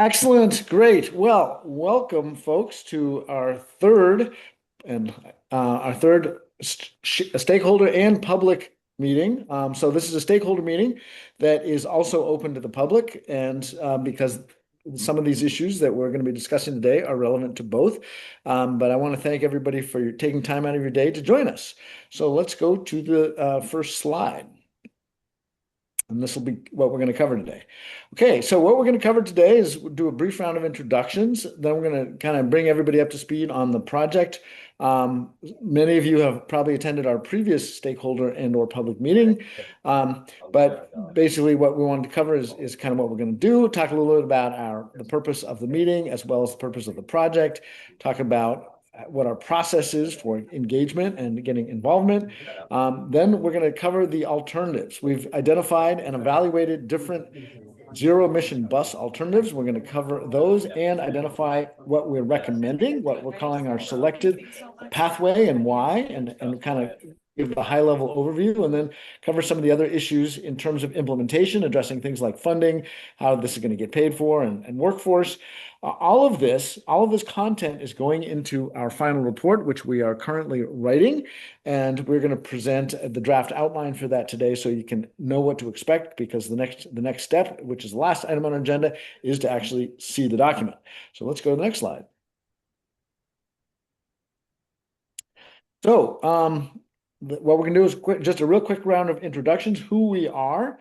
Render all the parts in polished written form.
Excellent, great. Well, welcome, folks, to and our third stakeholder and public meeting. So this is a stakeholder meeting that is also open to the public, and because some of these issues that we're going to be discussing today are relevant to both. But I want to thank everybody for taking time out of your day to join us. So let's go to the first slide. And this will be what we're going to cover today. Okay, so what we're going to cover today is do a brief round of introductions. Then we're going to kind of bring everybody up to speed on the project. Many of you have probably attended our previous stakeholder and/or public meeting. But basically what we wanted to cover is kind of what we're going to do, talk a little bit about the purpose of the meeting as well as the purpose of the project, talk about what our process is for engagement and getting involvement. Then we're going to cover the alternatives. We've identified and evaluated different zero emission bus alternatives. We're going to cover those and identify what we're recommending, what we're calling our selected pathway and why, and kind of give a high level overview, and then cover some of the other issues in terms of implementation, addressing things like funding, how this is going to get paid for, and workforce. All of this content is going into our final report, which we are currently writing, and we're going to present the draft outline for that today, so you can know what to expect. Because the next step, which is the last item on our agenda, is to actually see the document. So let's go to the next slide. So what we're going to do is just a real quick round of introductions, who we are.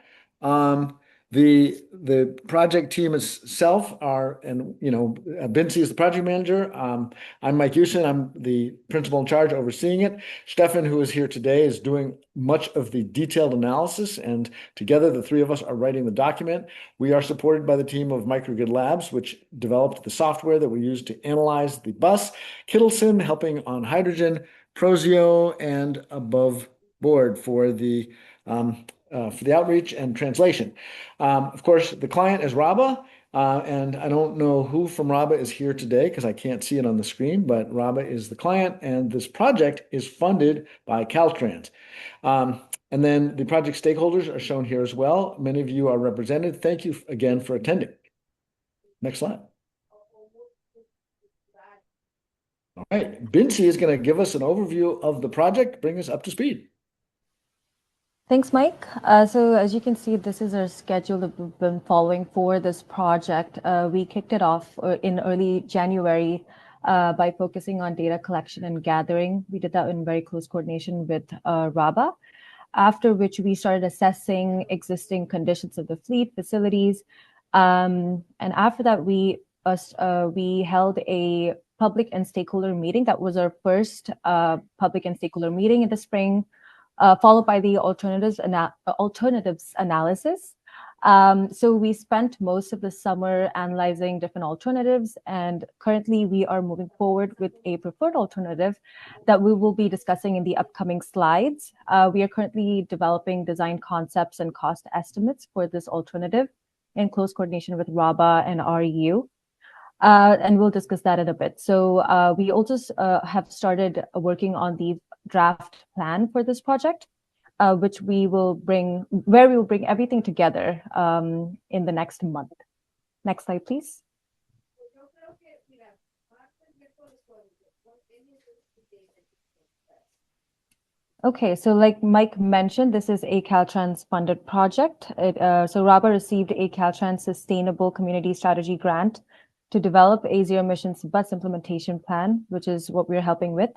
The project team itself Bincy is the project manager. I'm Mike Houston. I'm the principal in charge overseeing it. Stefan, who is here today, is doing much of the detailed analysis, and together the three of us are writing the document. We are supported by the team of Microgrid Labs, which developed the software that we use to analyze the bus, Kittleson helping on hydrogen, Prozio, and Above Board for the outreach and translation. Of course, the client is RABA, and I don't know who from RABA is here today because I can't see it on the screen, but RABA is the client, and this project is funded by Caltrans. And then the project stakeholders are shown here as well. Many of you are represented. Thank you again for attending. Next slide. All right, Bincy is going to give us an overview of the project, bring us up to speed. Thanks, Mike. So as you can see, this is our schedule that we've been following for this project. We kicked it off in early January by focusing on data collection and gathering. We did that in very close coordination with RABA, after which we started assessing existing conditions of the fleet, facilities. And after that, we held a public and stakeholder meeting. That was our first public and stakeholder meeting in the spring, followed by the alternatives analysis. So we spent most of the summer analyzing different alternatives, and currently we are moving forward with a preferred alternative that we will be discussing in the upcoming slides. We are currently developing design concepts and cost estimates for this alternative in close coordination with RABA and REU. And we'll discuss that in a bit. So we also have started working on the draft plan for this project, which we will bring everything together in the next month. Next slide, please. Okay, so like Mike mentioned, this is a Caltrans funded project. So RABA received a Caltrans Sustainable Community Strategy grant to develop a zero emissions bus implementation plan, which is what we're helping with.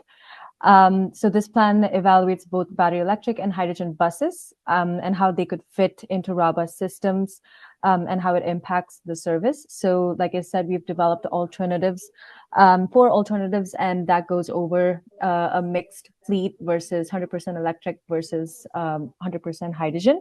So this plan evaluates both battery electric and hydrogen buses and how they could fit into RABA systems and how it impacts the service. So like I said, we've developed alternatives, 4 alternatives, and that goes over a mixed fleet versus 100% electric versus 100% hydrogen.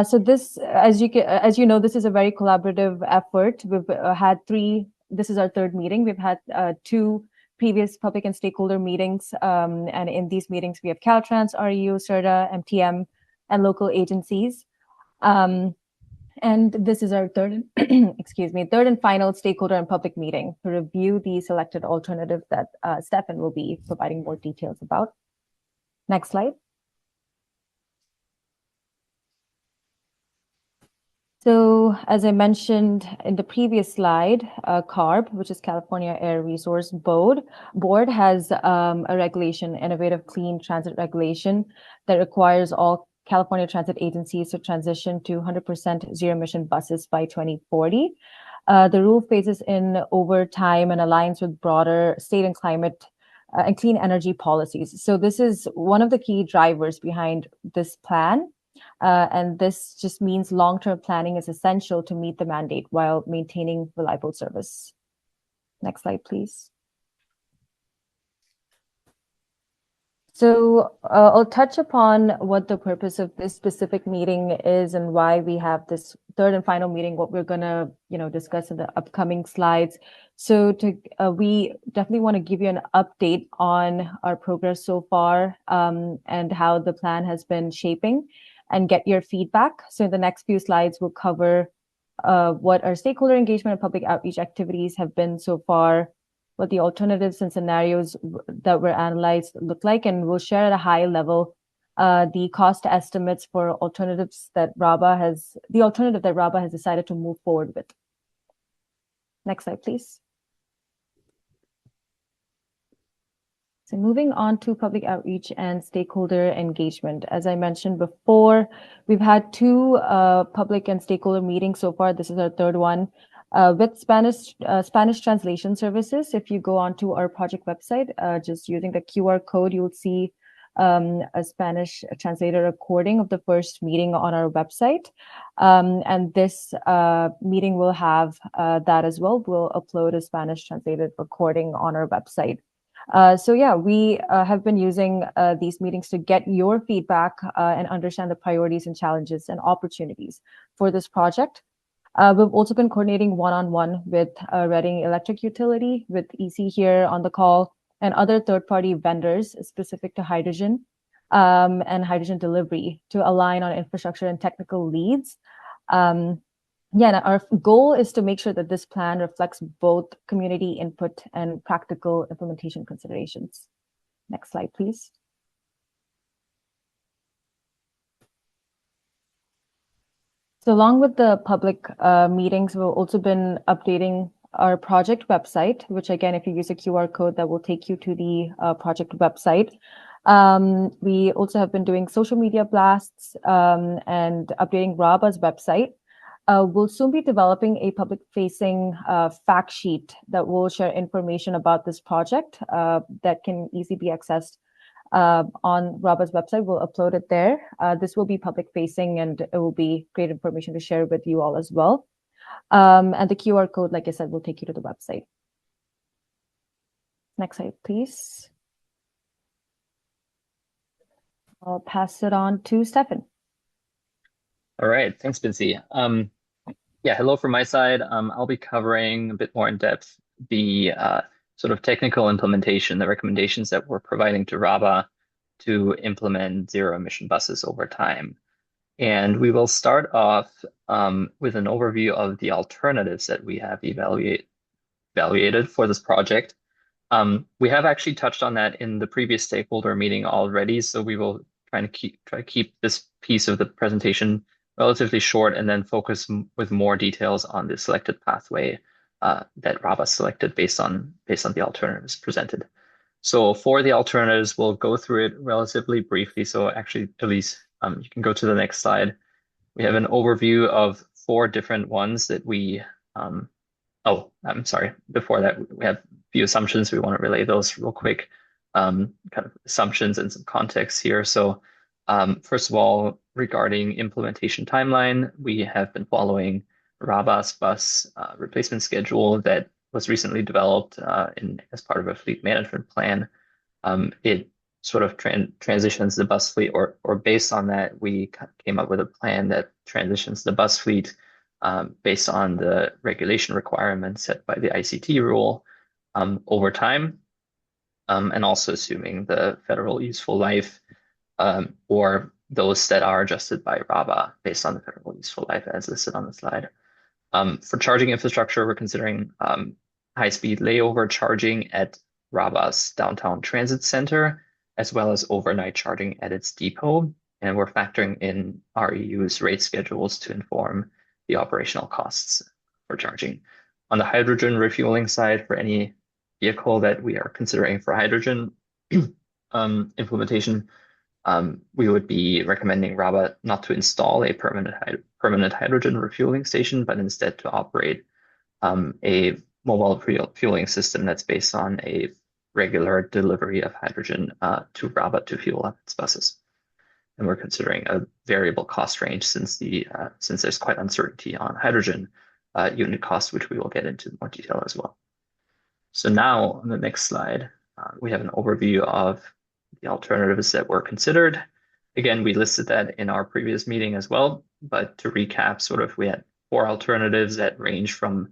So this, as you know, this is a very collaborative effort. We've had 3, this is our 3rd meeting. We've had 2 previous public and stakeholder meetings. And in these meetings, we have Caltrans, REU, CERTA, MTM, and local agencies. And this is our 3rd, third and final stakeholder and public meeting to review the selected alternative that Stefan will be providing more details about. Next slide. So, as I mentioned in the previous slide, CARB, which is California Air Resource Board has a regulation, Innovative Clean Transit Regulation, that requires all California transit agencies to transition to 100% zero-emission buses by 2040. The rule phases in over time and aligns with broader state and climate and clean energy policies. So this is one of the key drivers behind this plan. And this just means long-term planning is essential to meet the mandate while maintaining reliable service. Next slide, please. So I'll touch upon what the purpose of this specific meeting is and why we have this third and final meeting, what we're going to, discuss in the upcoming slides. So we definitely want to give you an update on our progress so far and how the plan has been shaping and get your feedback. So in the next few slides, we'll cover what our stakeholder engagement and public outreach activities have been so far, what the alternatives and scenarios that were analyzed look like, and we'll share at a high level the cost estimates for alternatives that RABA has decided to move forward with. Next slide, please. So moving on to public outreach and stakeholder engagement. As I mentioned before, we've had two public and stakeholder meetings so far. This is our third one. With Spanish translation services, if you go onto our project website, just using the QR code, you'll see a Spanish translator recording of the first meeting on our website. And this meeting will have that as well. We'll upload a Spanish translated recording on our website. So yeah, we have been using these meetings to get your feedback and understand the priorities and challenges and opportunities for this project. We've also been coordinating one-on-one with Reading Electric Utility, with EC here on the call, and other third-party vendors specific to hydrogen and hydrogen delivery to align on infrastructure and technical leads. Yeah, and our goal is to make sure that this plan reflects both community input and practical implementation considerations. Next slide, please. So along with the public meetings, we've also been updating our project website, which again, if you use a QR code, that will take you to the project website. We also have been doing social media blasts and updating RABA's website. We'll soon be developing a public-facing fact sheet that will share information about this project that can easily be accessed on RABA's website. We'll upload it there. This will be public-facing, and it will be great information to share with you all as well. And the QR code, like I said, will take you to the website. Next slide, please. I'll pass it on to Stefan. All right, thanks, Bincy. Yeah, hello from my side. I'll be covering a bit more in depth the sort of technical implementation, the recommendations that we're providing to RABA to implement zero-emission buses over time. And we will start off with an overview of the alternatives that we have evaluated for this project. We have actually touched on that in the previous stakeholder meeting already, so we will try to keep this piece of the presentation relatively short and then focus with more details on the selected pathway that RABA selected based on the alternatives presented. So for the alternatives, we'll go through it relatively briefly. So actually, Elise, you can go to the next slide. We have an overview of 4 different ones that we, oh, I'm sorry. Before that, we have a few assumptions. We want to relay those real quick, kind of assumptions and some context here. So first of all, regarding implementation timeline, we have been following RABA's bus replacement schedule that was recently developed as part of a fleet management plan. It sort of transitions the bus fleet, or based on that, we came up with a plan that transitions the bus fleet based on the regulation requirements set by the ICT rule over time, and also assuming the federal useful life or those that are adjusted by RABA based on the federal useful life as listed on the slide. For charging infrastructure, we're considering high-speed layover charging at RABA's downtown transit center, as well as overnight charging at its depot. And we're factoring in REU's rate schedules to inform the operational costs for charging. On the hydrogen refueling side, for any vehicle that we are considering for hydrogen implementation, we would be recommending RABA not to install a permanent hydrogen refueling station, but instead to operate a mobile fueling system that's based on a regular delivery of hydrogen to RABA to fuel up its buses. And we're considering a variable cost range since there's quite uncertainty on hydrogen unit cost, which we will get into more detail as well. So now on the next slide, we have an overview of the alternatives that were considered. Again, we listed that in our previous meeting as well, but to recap, sort of, we had 4 alternatives that range from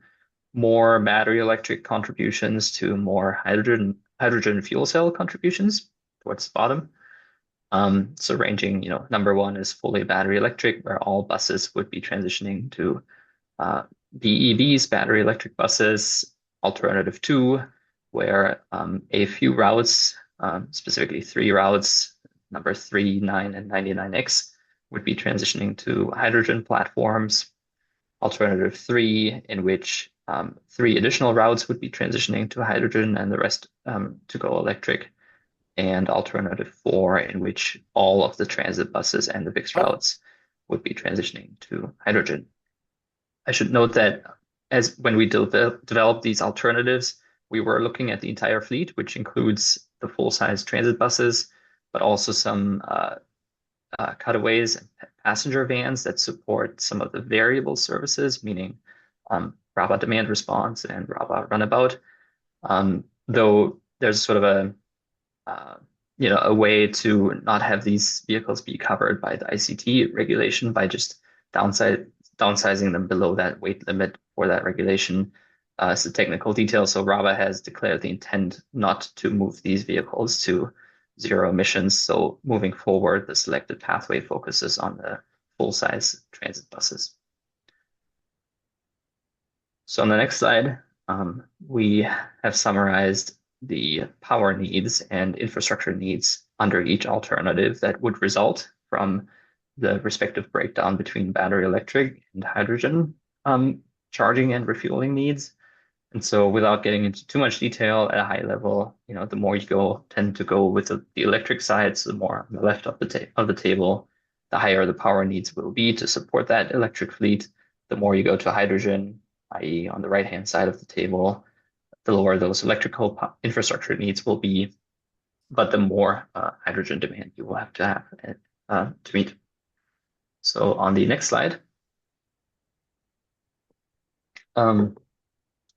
more battery electric contributions to more hydrogen fuel cell contributions towards the bottom. So ranging, number 1 is fully battery electric, where all buses would be transitioning to BEVs, battery electric buses. Alternative 2, where a few routes, specifically 3 routes, number 3, 9, and 99X, would be transitioning to hydrogen platforms. Alternative 3, in which 3 additional routes would be transitioning to hydrogen and the rest to go electric. And alternative 4, in which all of the transit buses and the fixed routes would be transitioning to hydrogen. I should note that when we developed these alternatives, we were looking at the entire fleet, which includes the full-size transit buses, but also some cutaways and passenger vans that support some of the variable services, meaning RABA demand response and RABA runabout. Though there's sort of a way to not have these vehicles be covered by the ICT regulation by just downsizing them below that weight limit for that regulation. It's a technical detail. So RABA has declared the intent not to move these vehicles to zero emissions. So moving forward, the selected pathway focuses on the full-size transit buses. So on the next slide, we have summarized the power needs and infrastructure needs under each alternative that would result from the respective breakdown between battery electric and hydrogen charging and refueling needs. And so without getting into too much detail at a high level, the more you tend to go with the electric side, so the more on the left of the table, the higher the power needs will be to support that electric fleet. The more you go to hydrogen, i.e. on the right-hand side of the table, the lower those electrical infrastructure needs will be, but the more hydrogen demand you will have to have to meet. So on the next slide,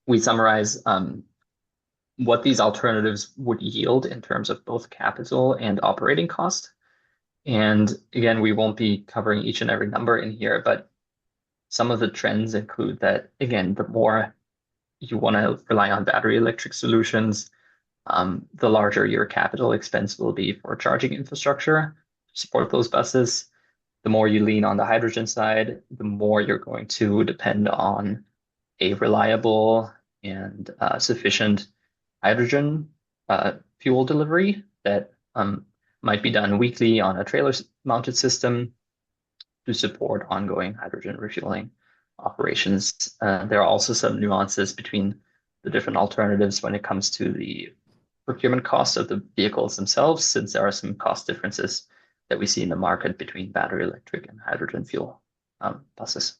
we summarize what these alternatives would yield in terms of both capital and operating cost. And again, we won't be covering each and every number in here, but some of the trends include that, again, the more you want to rely on battery electric solutions, the larger your capital expense will be for charging infrastructure to support those buses. The more you lean on the hydrogen side, the more you're going to depend on a reliable and sufficient hydrogen fuel delivery that might be done weekly on a trailer-mounted system to support ongoing hydrogen refueling operations. There are also some nuances between the different alternatives when it comes to the procurement costs of the vehicles themselves, since there are some cost differences that we see in the market between battery electric and hydrogen fuel buses.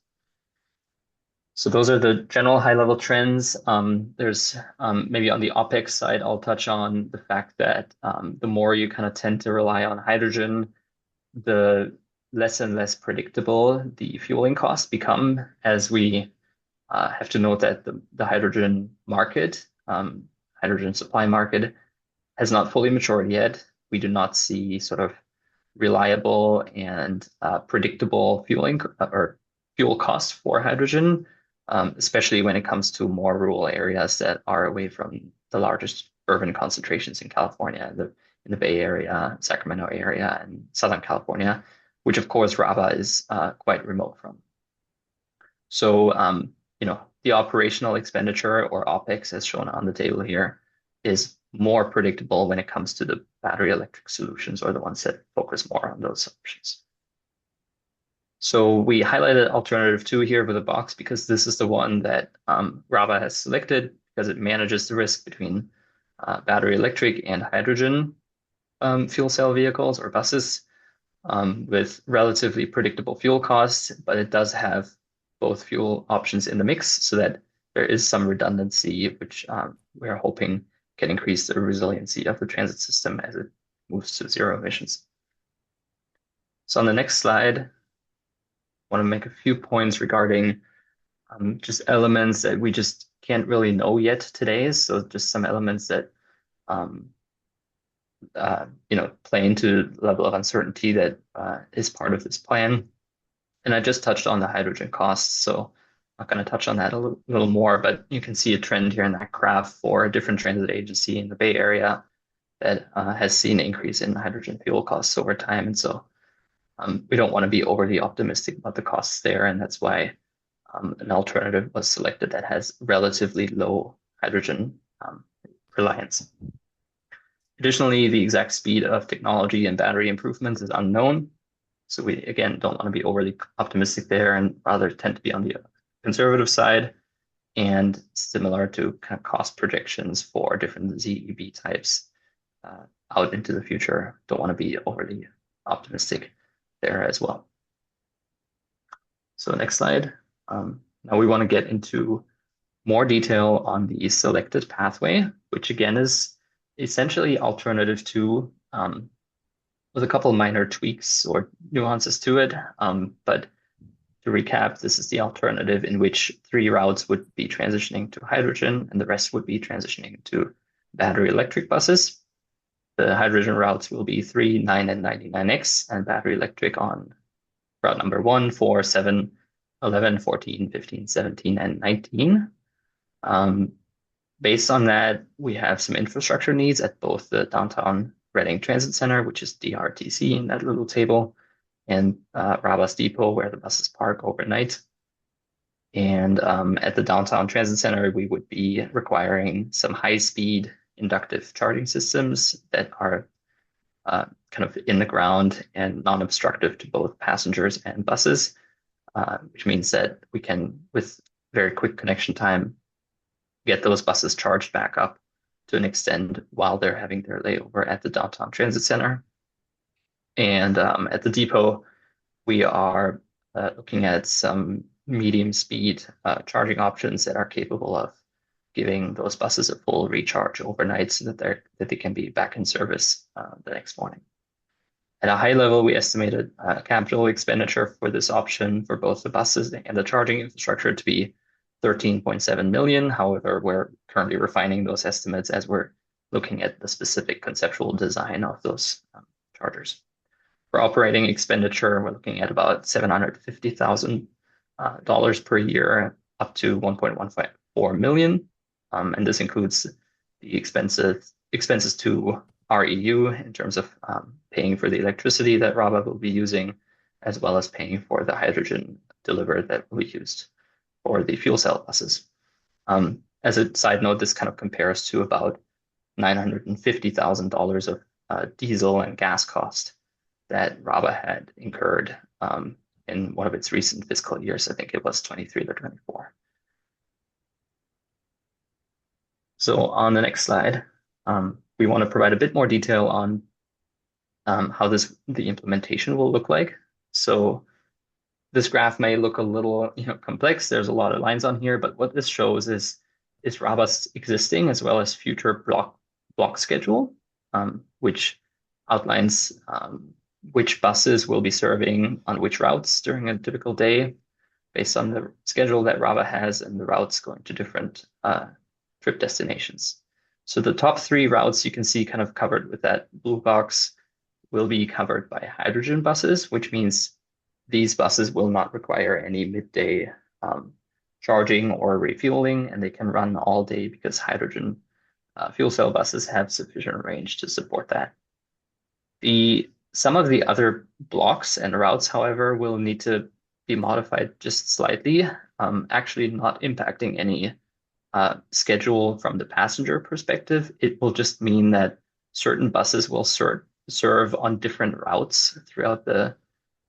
So those are the general high-level trends. There's maybe on the OpEx side, I'll touch on the fact that the more you kind of tend to rely on hydrogen, the less and less predictable the fueling costs become, as we have to note that the hydrogen market, hydrogen supply market, has not fully matured yet. We do not see sort of reliable and predictable fueling or fuel costs for hydrogen, especially when it comes to more rural areas that are away from the largest urban concentrations in California, in the Bay Area, Sacramento area, and Southern California, which of course RABA is quite remote from. So, the operational expenditure, or OpEx, as shown on the table here, is more predictable when it comes to the battery electric solutions, or the ones that focus more on those options. So we highlighted alternative 2 here with a box because this is the one that RABA has selected because it manages the risk between battery electric and hydrogen fuel cell vehicles or buses with relatively predictable fuel costs, but it does have both fuel options in the mix so that there is some redundancy, which we're hoping can increase the resiliency of the transit system as it moves to zero emissions. So on the next slide, I want to make a few points regarding just elements that we just can't really know yet today. So just some elements that play into the level of uncertainty that is part of this plan. And I just touched on the hydrogen costs, so I'm not going to touch on that a little more, but you can see a trend here in that graph for a different transit agency in the Bay Area that has seen an increase in hydrogen fuel costs over time. And so we don't want to be overly optimistic about the costs there, and that's why an alternative was selected that has relatively low hydrogen reliance. Additionally, the exact speed of technology and battery improvements is unknown. So we, again, don't want to be overly optimistic there and rather tend to be on the conservative side. And similar to kind of cost projections for different ZEB types out into the future, don't want to be overly optimistic there as well. So next slide. Now we want to get into more detail on the selected pathway, which again is essentially alternative 2 with a couple minor tweaks or nuances to it. But to recap, this is the alternative in which 3 routes would be transitioning to hydrogen and the rest would be transitioning to battery electric buses. The hydrogen routes will be 3, 9, and 99X, and battery electric on route number 1, 4, 7, 11, 14, 15, 17, and 19. Based on that, we have some infrastructure needs at both the downtown Reading Transit Center, which is DRTC in that little table, and RABA's depot where the buses park overnight. And at the downtown transit center, we would be requiring some high-speed inductive charging systems that are kind of in the ground and non-obstructive to both passengers and buses, which means that we can, with very quick connection time, get those buses charged back up to an extent while they're having their layover at the downtown transit center. And at the depot, we are looking at some medium speed charging options that are capable of giving those buses a full recharge overnight so that they can be back in service the next morning. At a high level, we estimated capital expenditure for this option for both the buses and the charging infrastructure to be 13.7 million. However, we're currently refining those estimates as we're looking at the specific conceptual design of those chargers. For operating expenditure, we're looking at about $750,000 per year, up to 1.14 million. And this includes the expenses to REU in terms of paying for the electricity that RABA will be using, as well as paying for the hydrogen delivered that will be used for the fuel cell buses. As a side note, this kind of compares to about $950,000 of diesel and gas cost that RABA had incurred in one of its recent fiscal years. I think it was 23 to 24. So on the next slide, we want to provide a bit more detail on how the implementation will look like. So this graph may look a little complex. There's a lot of lines on here, but what this shows is RABA's existing as well as future block schedule, which outlines which buses will be serving on which routes during a typical day based on the schedule that RABA has and the routes going to different trip destinations. So the top 3 routes you can see kind of covered with that blue box will be covered by hydrogen buses, which means these buses will not require any midday charging or refueling, and they can run all day because hydrogen fuel cell buses have sufficient range to support that. Some of the other blocks and routes, however, will need to be modified just slightly, actually not impacting any schedule from the passenger perspective. It will just mean that certain buses will serve on different routes throughout the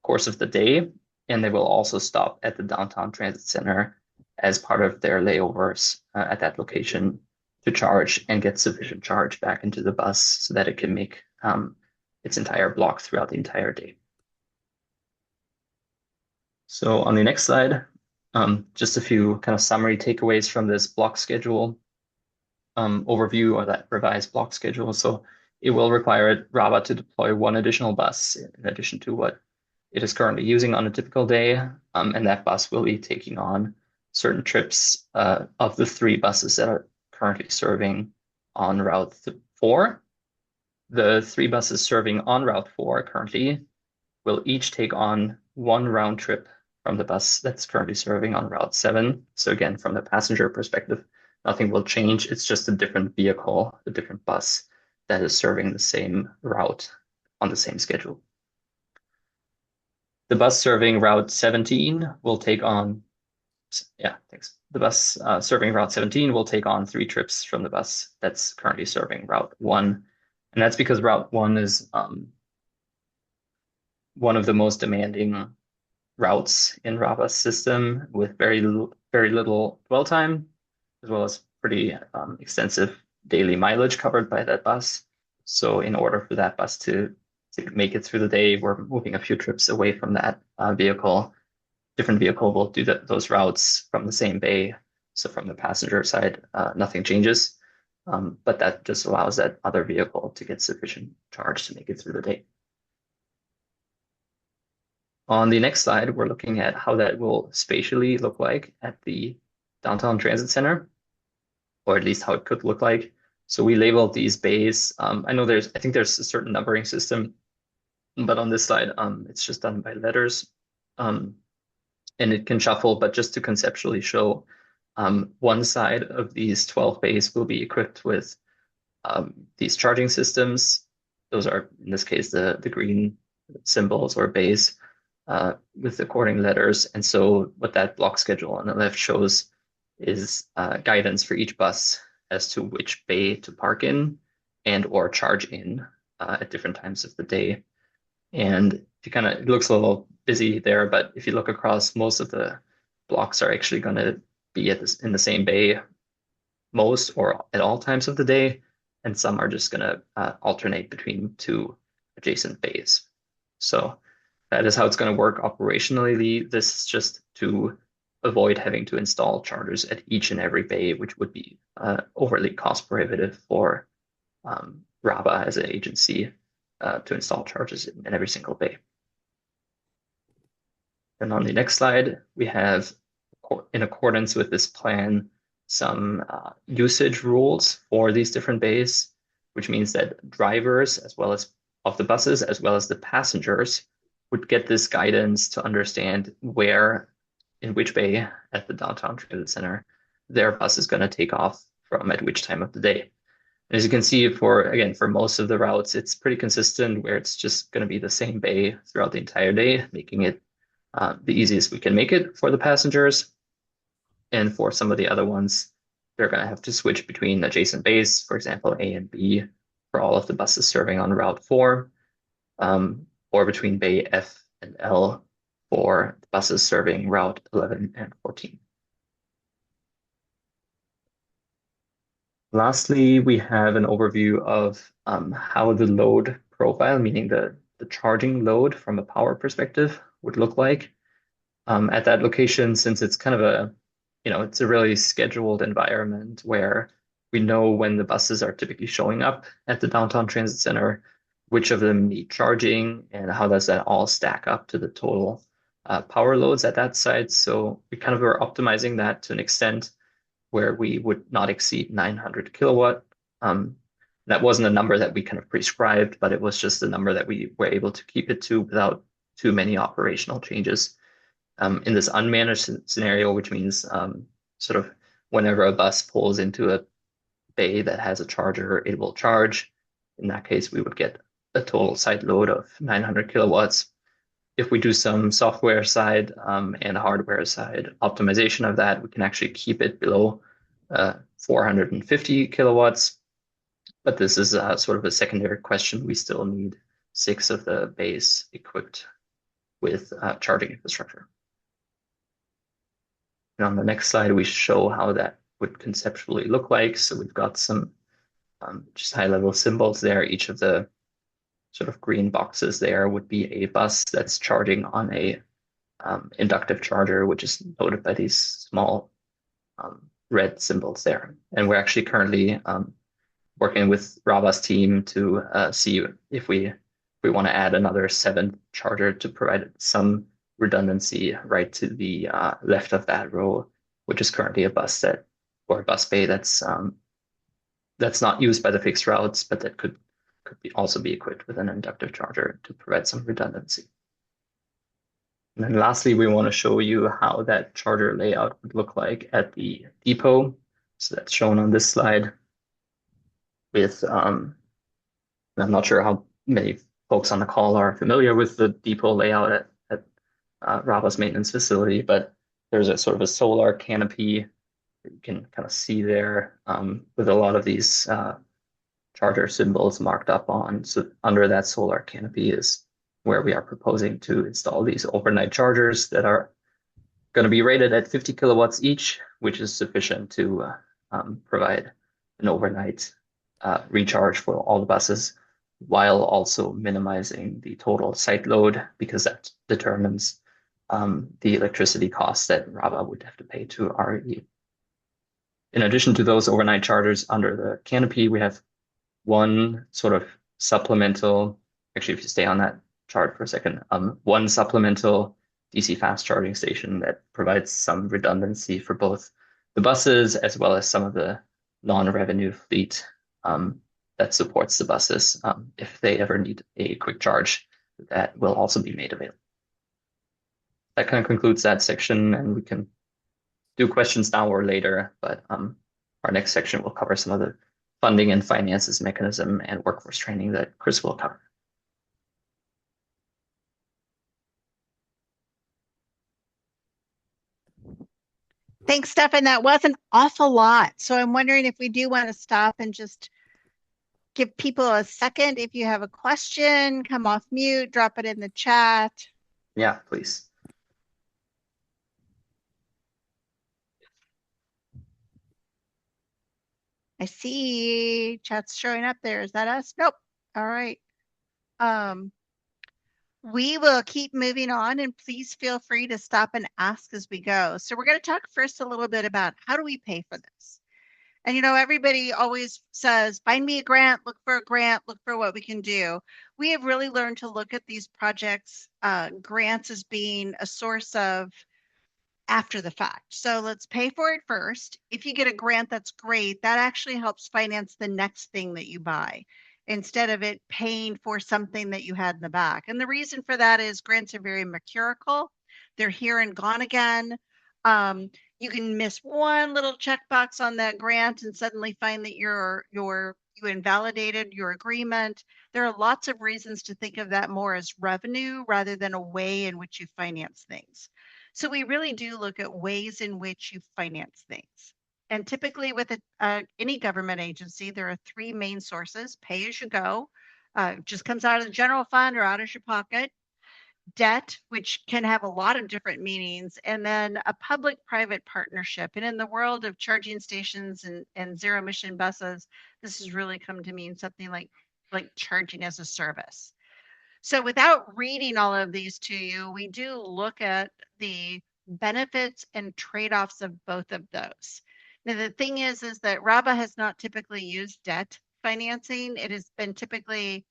course of the day, and they will also stop at the downtown transit center as part of their layovers at that location to charge and get sufficient charge back into the bus so that it can make its entire block throughout the entire day. So on the next slide, just a few kind of summary takeaways from this block schedule overview, or that revised block schedule. So it will require RABA to deploy one additional bus in addition to what it is currently using on a typical day. And that bus will be taking on certain trips of the 3 buses that are currently serving on Route 4. The 3 buses serving on Route 4 currently will each take on 1 round trip from the bus that's currently serving on Route 7. So again, from the passenger perspective, nothing will change. It's just a different vehicle, a different bus that is serving the same route on the same schedule. The bus serving Route 17 will take on, The bus serving Route 17 will take on 3 trips from the bus that's currently serving Route 1. And that's because Route 1 is one of the most demanding routes in RABA's system, with very little dwell time, as well as pretty extensive daily mileage covered by that bus. So in order for that bus to make it through the day, we're moving a few trips away from that vehicle. Different vehicle will do those routes from the same bay. So from the passenger side, nothing changes. But that just allows that other vehicle to get sufficient charge to make it through the day. On the next slide, we're looking at how that will spatially look like at the downtown transit center, or at least how it could look like. So we labeled these bays. I think there's a certain numbering system, but on this slide, it's just done by letters. And it can shuffle, but just to conceptually show, one side of these 12 bays will be equipped with these charging systems. Those are, in this case, the green symbols or bays with the according letters. And so what that block schedule on the left shows is guidance for each bus as to which bay to park in and or charge in at different times of the day. And it looks a little busy there, but if you look across, most of the blocks are actually going to be in the same bay most or at all times of the day, and some are just going to alternate between 2 adjacent bays. So that is how it's going to work operationally. This is just to avoid having to install chargers at each and every bay, which would be overly cost prohibitive for RABA as an agency to install chargers in every single bay. And on the next slide, we have, in accordance with this plan, some usage rules for these different bays, which means that drivers, as well as of the buses, as well as the passengers, would get this guidance to understand where, in which bay at the downtown transit center, their bus is going to take off from at which time of the day. And as you can see, for most of the routes, it's pretty consistent where it's just going to be the same bay throughout the entire day, making it the easiest we can make it for the passengers. And for some of the other ones, they're going to have to switch between adjacent bays, for example, A and B, for all of the buses serving on Route 4, or between Bay F and L for the buses serving Route 11 and 14. Lastly, we have an overview of how the load profile, meaning the charging load from a power perspective, would look like at that location, since it's kind of it's a really scheduled environment where we know when the buses are typically showing up at the downtown transit center, which of them need charging, and how does that all stack up to the total power loads at that site. So we kind of are optimizing that to an extent where we would not exceed 900 kilowatt. That wasn't a number that we kind of prescribed, but it was just a number that we were able to keep it to without too many operational changes. In this unmanaged scenario, which means sort of whenever a bus pulls into a bay that has a charger, it will charge. In that case, we would get a total site load of 900 kilowatts. If we do some software side and hardware side optimization of that, we can actually keep it below 450 kilowatts. But this is sort of a secondary question. We still need 6 of the bays equipped with charging infrastructure. And on the next slide, we show how that would conceptually look like. So we've got some just high-level symbols there. Each of the sort of green boxes there would be a bus that's charging on a inductive charger, which is noted by these small red symbols there. And we're actually currently working with RABA's team to see if we want to add another 7th charger to provide some redundancy right to the left of that row, which is currently a bus bay that's not used by the fixed routes, but that could also be equipped with an inductive charger to provide some redundancy. And then lastly, we want to show you how that charger layout would look like at the depot. So that's shown on this slide with, I'm not sure how many folks on the call are familiar with the depot layout at RABA's maintenance facility, but there's a sort of a solar canopy that you can kind of see there with a lot of these charger symbols marked up on. So under that solar canopy is where we are proposing to install these overnight chargers that are going to be rated at 50 kilowatts each, which is sufficient to provide an overnight recharge for all the buses, while also minimizing the total site load, because that determines the electricity costs that RABA would have to pay to RE. In addition to those overnight chargers under the canopy, we have one sort of supplemental, actually, if you stay on that chart for a second, one supplemental DC fast charging station that provides some redundancy for both the buses as well as some of the non-revenue fleet that supports the buses. If they ever need a quick charge, that will also be made available. That kind of concludes that section, and we can do questions now or later, but our next section will cover some of the funding and finances mechanism and workforce training that Chris will cover. Thanks, Stefan. That was an awful lot. So I'm wondering if we do want to stop and just give people a second. If you have a question, come off mute, drop it in the chat. Yeah, please. I see chat's showing up there. Is that us? Nope. All right. We will keep moving on, and please feel free to stop and ask as we go. So we're going to talk first a little bit about how do we pay for this? And, you know, everybody always says, find me a grant, look for what we can do. We have really learned to look at these projects, grants as being a source of after the fact. So let's pay for it first. If you get a grant, that's great. That actually helps finance the next thing that you buy instead of it paying for something that you had in the back. And the reason for that is grants are very mercurial. They're here and gone again. You can miss one little checkbox on that grant and suddenly find that you invalidated your agreement. There are lots of reasons to think of that more as revenue rather than a way in which you finance things. So we really do look at ways in which you finance things. And typically with any government agency, there are 3 main sources: pay as you go, just comes out of the general fund or out of your pocket; debt, which can have a lot of different meanings; and then a public-private partnership. And in the world of charging stations and zero-emission buses, this has really come to mean something like charging as a service. So without reading all of these to you, we do look at the benefits and trade-offs of both of those. Now, the thing is that RABA has not typically used debt financing. It has been typically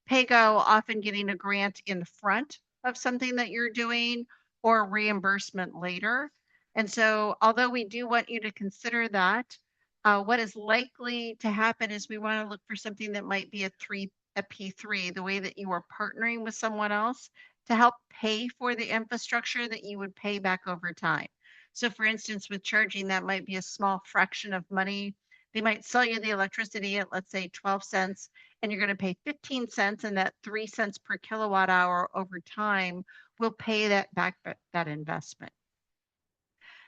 PAYGO, often getting a grant in front of something that you're doing or reimbursement later. And so although we do want you to consider that, what is likely to happen is we want to look for something that might be a P3, the way that you are partnering with someone else to help pay for the infrastructure that you would pay back over time. So for instance, with charging, that might be a small fraction of money. They might sell you the electricity at, let's say, 12 cents, and you're going to pay 15 cents, and that 3 cents per kilowatt hour over time will pay that back, that investment.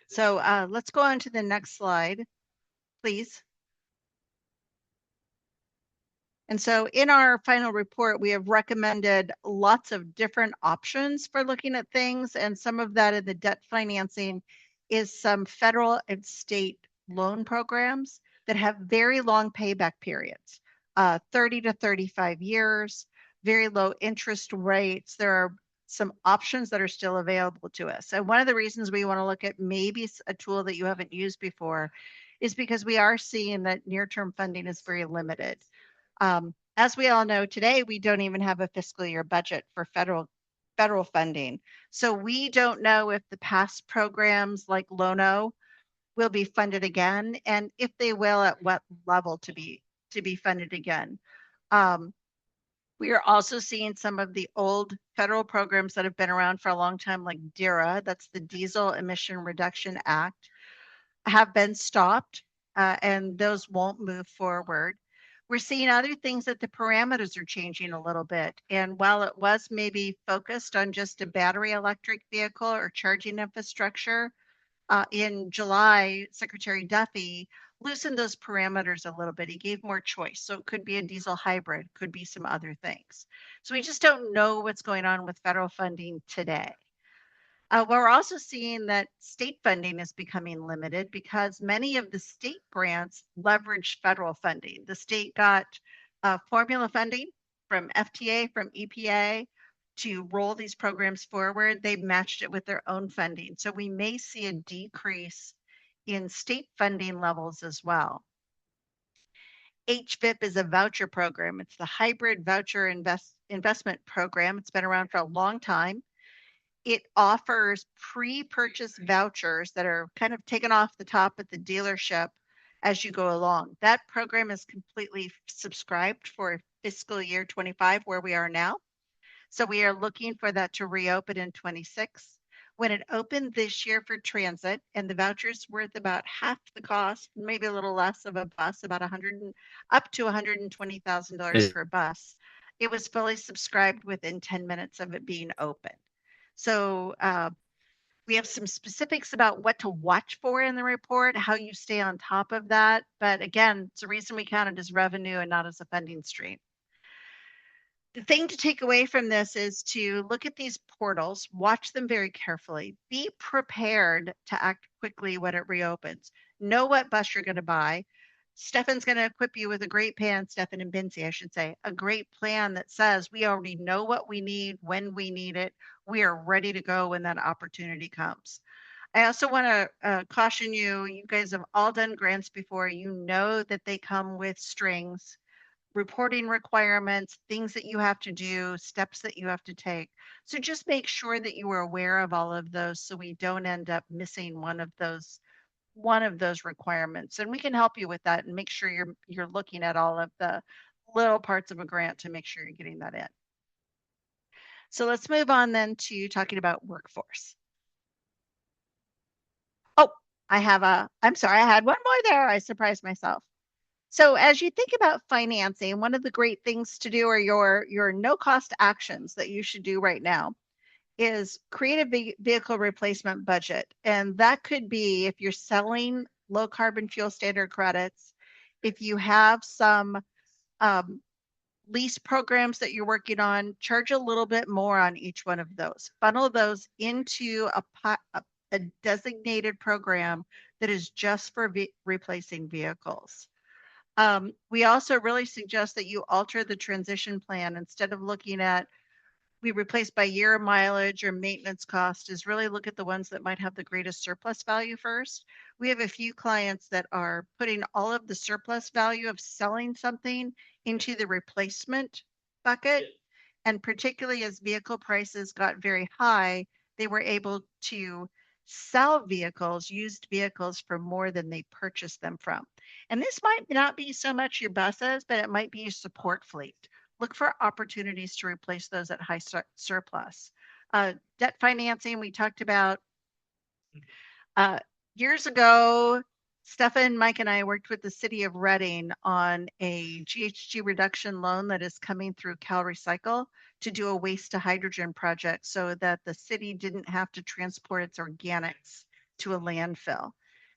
So let's go on to the next slide, please. And so in our final report, we have recommended lots of different options for looking at things. And some of that in the debt financing is some federal and state loan programs that have very long payback periods, 30 to 35 years, very low interest rates. There are some options that are still available to us. And one of the reasons we want to look at maybe a tool that you haven't used before is because we are seeing that near-term funding is very limited. As we all know today, we don't even have a fiscal year budget for federal funding. So we don't know if the past programs like Lono will be funded again, and if they will, at what level to be funded again. We are also seeing some of the old federal programs that have been around for a long time, like DERA, that's the Diesel Emission Reduction Act, have been stopped, and those won't move forward. We're seeing other things that the parameters are changing a little bit. And while it was maybe focused on just a battery electric vehicle or charging infrastructure, in July, Secretary Duffy loosened those parameters a little bit. He gave more choice. So it could be a diesel hybrid, could be some other things. So we just don't know what's going on with federal funding today. We're also seeing that state funding is becoming limited because many of the state grants leverage federal funding. The state got formula funding from FTA, from EPA to roll these programs forward. They've matched it with their own funding. So we may see a decrease in state funding levels as well. HVIP is a voucher program. It's the hybrid voucher investment program. It's been around for a long time. It offers pre-purchase vouchers that are kind of taken off the top at the dealership as you go along. That program is completely subscribed for fiscal year 25, where we are now. So we are looking for that to reopen in 26. When it opened this year for transit, and the voucher's worth about half the cost, maybe a little less of a bus, about up to $120,000 per bus. It was fully subscribed within 10 minutes of it being open. So we have some specifics about what to watch for in the report, how you stay on top of that. But again, it's a reason we count it as revenue and not as a funding stream. The thing to take away from this is to look at these portals, watch them very carefully, be prepared to act quickly when it reopens. Know what bus you're going to buy. Stefan's going to equip you with a great plan, Stefan and Bincy, I should say, a great plan that says we already know what we need, when we need it. We are ready to go when that opportunity comes. I also want to caution you, you guys have all done grants before. You know that they come with strings, reporting requirements, things that you have to do, steps that you have to take. So just make sure that you are aware of all of those so we don't end up missing one of those requirements. And we can help you with that and make sure you're looking at all of the little parts of a grant to make sure you're getting that in. So let's move on then to talking about workforce. Oh, I'm sorry, I had one more there. I surprised myself. So as you think about financing, one of the great things to do, or your no cost actions that you should do right now, is create a vehicle replacement budget. And that could be if you're selling low carbon fuel standard credits, if you have some lease programs that you're working on, charge a little bit more on each one of those. Funnel those into a designated program that is just for replacing vehicles. We also really suggest that you alter the transition plan. Instead of looking at we replace by year mileage or maintenance cost, is really look at the ones that might have the greatest surplus value first. We have a few clients that are putting all of the surplus value of selling something into the replacement bucket. And particularly as vehicle prices got very high, they were able to sell vehicles, used vehicles, for more than they purchased them from. And this might not be so much your buses, but it might be your support fleet. Look for opportunities to replace those at high surplus. Debt financing, we talked about years ago. Stefan, Mike, and I worked with the city of Reading on a GHG reduction loan that is coming through Cal Recycle to do a waste to hydrogen project so that the city didn't have to transport its organics to a landfill.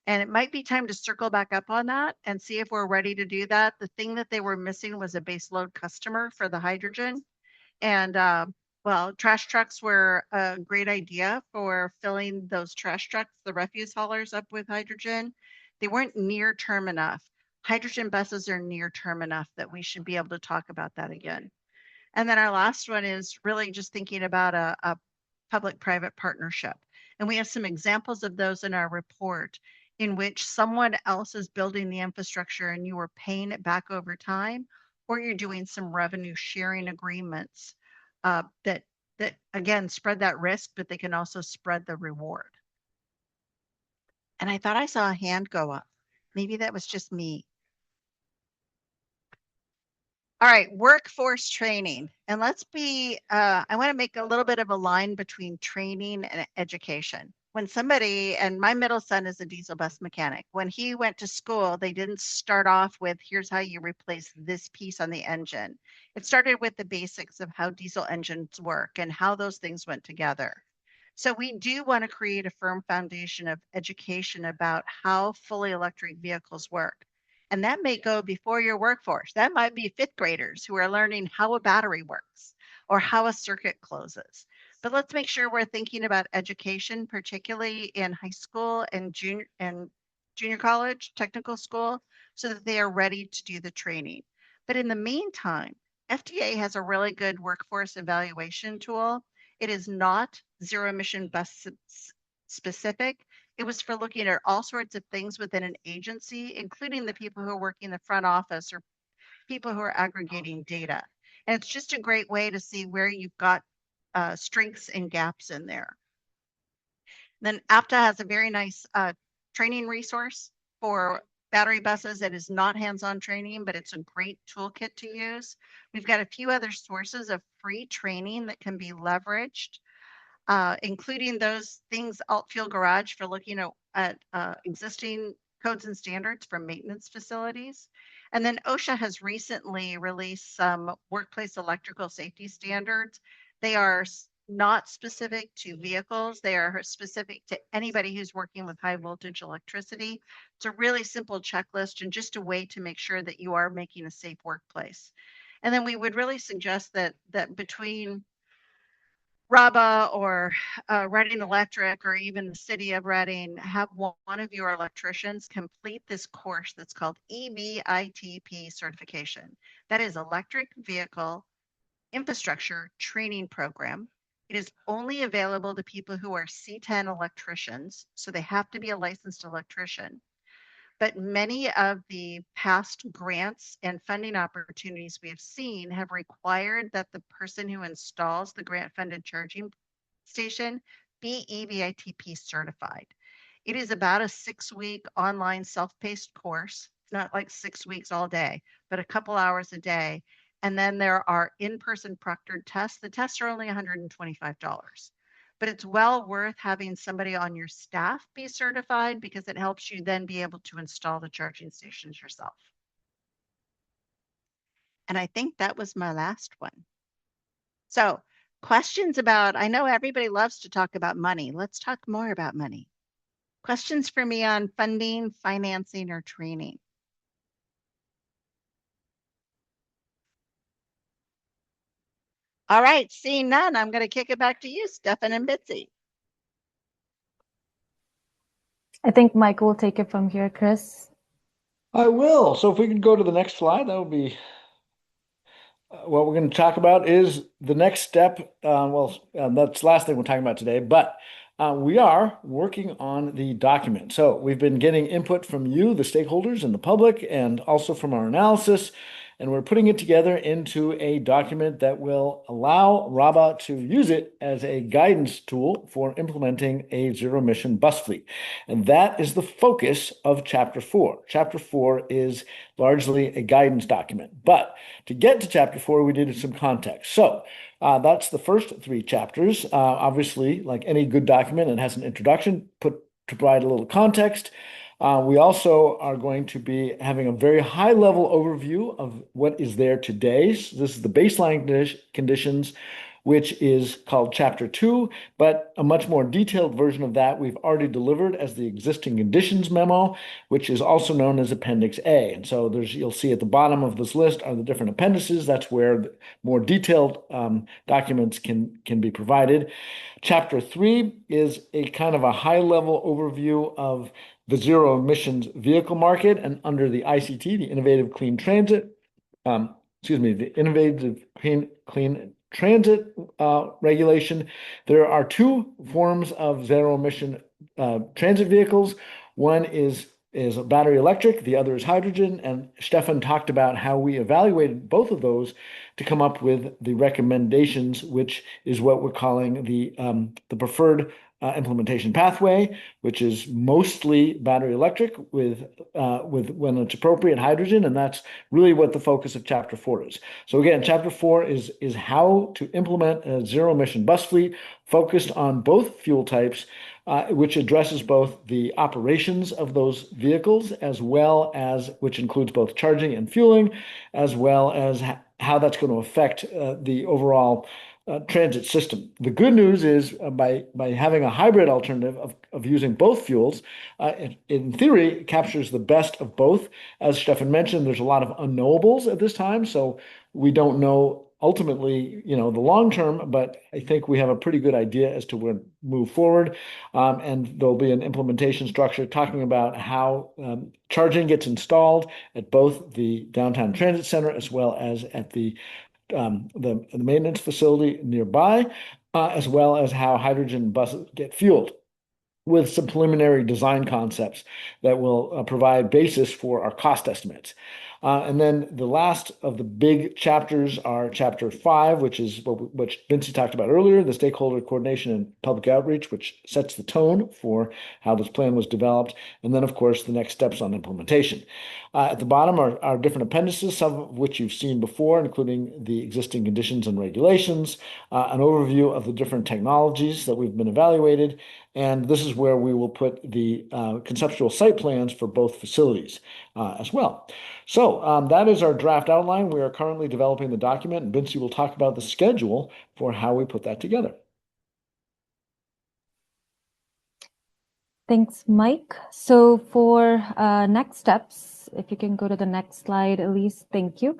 And it might be time to circle back up on that and see if we're ready to do that. The thing that they were missing was a base load customer for the hydrogen. And well, trash trucks were a great idea for filling those trash trucks, the refuse haulers, up with hydrogen. They weren't near term enough. Hydrogen buses are near term enough that we should be able to talk about that again. And then our last one is really just thinking about a public-private partnership. And we have some examples of those in our report in which someone else is building the infrastructure and you are paying it back over time, or you're doing some revenue sharing agreements that again spread that risk, but they can also spread the reward. And I thought I saw a hand go up. Maybe that was just me. All right, workforce training. And let's be, I want to make a little bit of a line between training and education. When somebody, and my middle son is a diesel bus mechanic, when he went to school, they didn't start off with, here's how you replace this piece on the engine. It started with the basics of how diesel engines work and how those things went together. So we do want to create a firm foundation of education about how fully electric vehicles work. And that may go before your workforce. That might be fifth graders who are learning how a battery works or how a circuit closes. But let's make sure we're thinking about education, particularly in high school and junior college, technical school, so that they are ready to do the training. But in the meantime, FDA has a really good workforce evaluation tool. It is not zero emission bus specific. It was for looking at all sorts of things within an agency, including the people who are working in the front office or people who are aggregating data. And it's just a great way to see where you've got strengths and gaps in there. Then APTA has a very nice training resource for battery buses. It is not hands-on training, but it's a great toolkit to use. We've got a few other sources of free training that can be leveraged, including those things, Alt Fuel Garage for looking at existing codes and standards for maintenance facilities. And then OSHA has recently released some workplace electrical safety standards. They are not specific to vehicles. They are specific to anybody who's working with high voltage electricity. It's a really simple checklist and just a way to make sure that you are making a safe workplace. And then we would really suggest that between RABA or Reading Electric or even the city of Reading, have one of your electricians complete this course that's called EVITP certification. That is Electric Vehicle Infrastructure Training Program. It is only available to people who are C10 electricians, so they have to be a licensed electrician. But many of the past grants and funding opportunities we have seen have required that the person who installs the grant-funded charging station be EVITP certified. It is about a 6-week online self-paced course, not like 6 weeks all day, but a couple hours a day. And then there are in-person proctored tests. The tests are only $125. But it's well worth having somebody on your staff be certified because it helps you then be able to install the charging stations yourself. And I think that was my last one. So questions about, I know everybody loves to talk about money. Let's talk more about money. Questions for me on funding, financing, or training? All right, seeing none, I'm going to kick it back to you, Stefan and Bitsy. I think Mike will take it from here, Chris. I will. So if we could go to the next slide, that would be what we're going to talk about is the next step. That's the last thing we're talking about today, but we are working on the document. So we've been getting input from you, the stakeholders and the public, and also from our analysis. And we're putting it together into a document that will allow RABA to use it as a guidance tool for implementing a zero-emission bus fleet. And that is the focus of Chapter 4. Chapter 4 is largely a guidance document. But to get to Chapter 4, we needed some context. So that's the first 3 chapters. Obviously, like any good document, it has an introduction to provide a little context. We also are going to be having a very high-level overview of what is there today. So this is the baseline conditions, which is called Chapter 2, but a much more detailed version of that we've already delivered as the existing conditions memo, which is also known as Appendix A. And so you'll see at the bottom of this list are the different appendices. That's where the more detailed documents can be provided. Chapter 3 is a kind of a high-level overview of the zero emissions vehicle market, and under the ICT, the Innovative Clean Transit, the Innovative Clean Transit regulation, there are two forms of zero emission transit vehicles. One is battery electric, the other is hydrogen, and Stefan talked about how we evaluated both of those to come up with the recommendations, which is what we're calling the preferred implementation pathway, which is mostly battery electric with when it's appropriate hydrogen, and that's really what the focus of Chapter 4 is. So again, Chapter 4 is how to implement a zero emission bus fleet focused on both fuel types, which addresses both the operations of those vehicles as well as which includes both charging and fueling, as well as how that's going to affect the overall transit system. The good news is by having a hybrid alternative of using both fuels, in theory, it captures the best of both. As Stefan mentioned, there's a lot of unknowables at this time, so we don't know ultimately, the long term, but I think we have a pretty good idea as to where to move forward. And there'll be an implementation structure talking about how charging gets installed at both the downtown transit center as well as at the maintenance facility nearby, as well as how hydrogen buses get fueled, with some preliminary design concepts that will provide basis for our cost estimates. And then the last of the big chapters are Chapter 5, which is which Vinci talked about earlier, the stakeholder coordination and public outreach, which sets the tone for how this plan was developed. And then, of course, the next steps on implementation. At the bottom are different appendices, some of which you've seen before, including the existing conditions and regulations, an overview of the different technologies that we've been evaluated, and this is where we will put the conceptual site plans for both facilities as well. So that is our draft outline. We are currently developing the document, and Vinci will talk about the schedule for how we put that together. Thanks, Mike. So for next steps, if you can go to the next slide, Elise, thank you.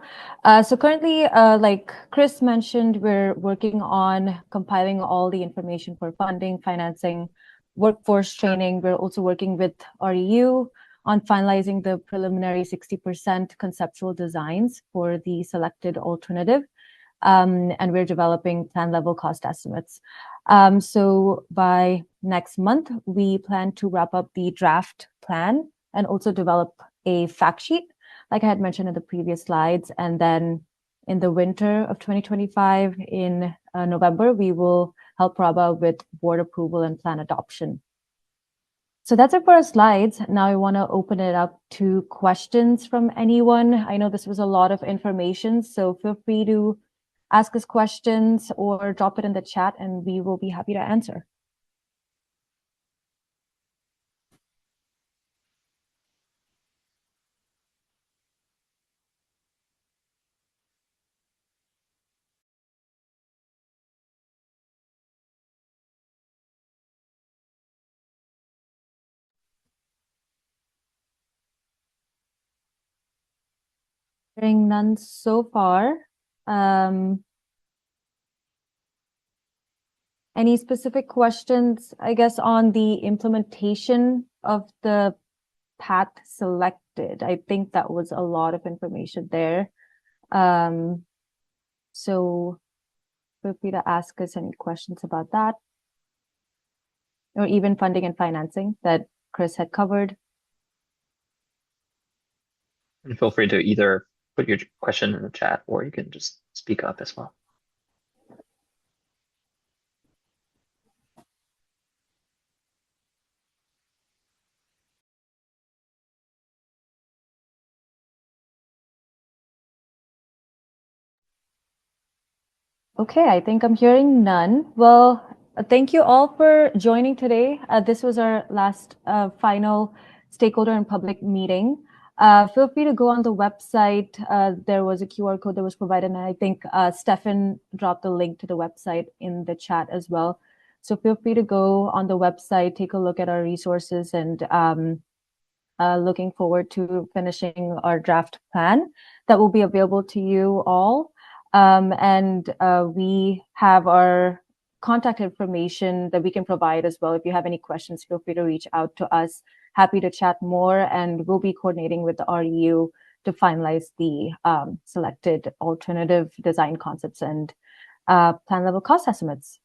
So currently, like Chris mentioned, we're working on compiling all the information for funding, financing, workforce training. We're also working with REU on finalizing the preliminary 60% conceptual designs for the selected alternative. And we're developing plan level cost estimates. So by next month, we plan to wrap up the draft plan and also develop a fact sheet, like I had mentioned in the previous slides. And then in the winter of 2025, in November, we will help RABA with board approval and plan adoption. So that's it for our slides. Now I want to open it up to questions from anyone. I know this was a lot of information, so feel free to ask us questions or drop it in the chat and we will be happy to answer. Hearing none so far. Any specific questions, I guess, on the implementation of the path selected? I think that was a lot of information there. So feel free to ask us any questions about that. Or even funding and financing that Chris had covered. And feel free to either put your question in the chat or you can just speak up as well. Okay, I think I'm hearing none. Well, thank you all for joining today. This was our last final stakeholder and public meeting. Feel free to go on the website. There was a QR code that was provided, and I think Stefan dropped the link to the website in the chat as well. So feel free to go on the website, take a look at our resources, and looking forward to finishing our draft plan that will be available to you all. And we have our contact information that we can provide as well. If you have any questions, feel free to reach out to us. Happy to chat more, and we'll be coordinating with the REU to finalize the selected alternative design concepts and plan level cost estimates.